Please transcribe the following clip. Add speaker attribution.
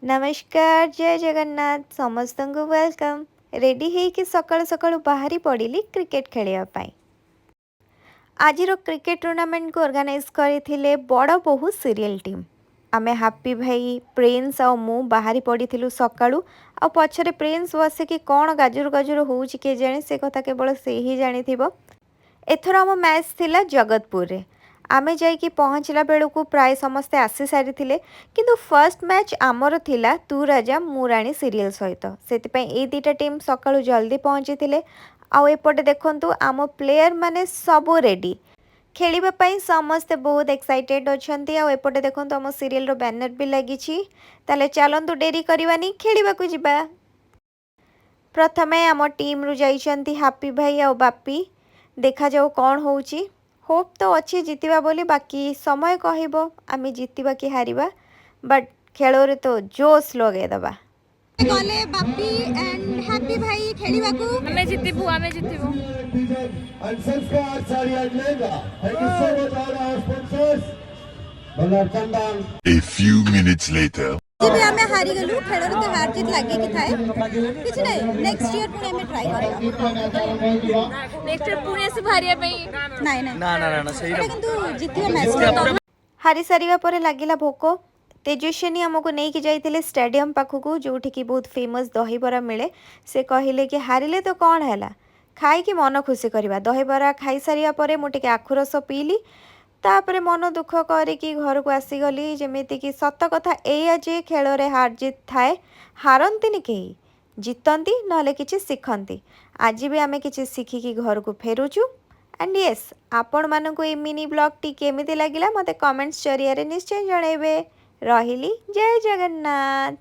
Speaker 1: नमस्कार जय जगन्नाथ समस्त को वेलकम। रेडी है कि सकाळु सकाळु बाहरी पड़िली क्रिकेट खेलिया आज क्रिकेट टूर्नामेंट को ऑर्गेनाइज करथिले बड़ बहु सीरियल टीम। आमे हैप्पी भाई प्रिंस और मु बाहरी पड़िथिलु सकाळु आ पछरे प्रिंस बसिकी कौन गाजुर गाजुर होउची के जाने से कथा केवल से ही जानिथिबो। एथर आम मैच थिला जगतपुर रे। आमे जाइकी पहुँचला बेलू प्राय समस्ते आसी सारी किंतु फर्स्ट मैच आमर थिला तू राजा मु राणी सीरियल सहित से दुटा टीम सकाळु जल्दी पहुँची थे। आउपटे देखु आम प्लेयर माने सबू रेडी खेलिबा समस्ते बहुत एक्साइटेड अच्छा। आउपटे देखु आम सीरियल बैनर भी लगी चलतु डेरी करवानी खेलिबा को जिबा। प्रथमे आम टीम रु जाइछंती हैप्पी भाई आ बापी देखा जाऊ कौन होउची। होप तो अच्छी जितवा बोली बाकी समय कहबो आमे जितवा कि हारिबा बट खेल तो जोश लगे दबा।
Speaker 2: गले बापी एंड हैप्पी भाई खेलिबा को हमें जितिबु
Speaker 3: संस्कार चारियाड लेगा। Thank you so much all our sponsors. बल्लर Chandan.
Speaker 4: A few minutes later.
Speaker 2: जिबे हमें हारी गलु खेल रे तो हार जीत लागे कि थाए किछ नै नेक्स्ट ईयर पुणे में ट्राई करबा।
Speaker 5: नेक्स्ट ईयर पुणे से हारिया पई
Speaker 2: नाही नाही ना ना ना सही किंतु जितिया मैच
Speaker 1: हारी सारिबा परे लागिला भोक। तेजस्विनी आमको नहीं जाइए स्टेडियम पाखक जो बहुत फेमस दहीबरा मिले। से कहले कि हारिले तो कौन है खाई मन खुशी करवा। दहीबरा खाई सारिया परे मुझे आखुरस पीली तापर मन दुख करी घर को आसीगली। जमीती कि सत कथा एया जे खेल रे हार जीत थाए हारती कहीं जितती ना कि शिखती। आज भी आम कि शिखिकी घर को फेरुचु एंड येस आपण मानक ये मिनी ब्लॉग टी केमिति लागिला मते कमेंट्स जरिया रे निश्चय जणेबे। रहिली जय जगन्नाथ।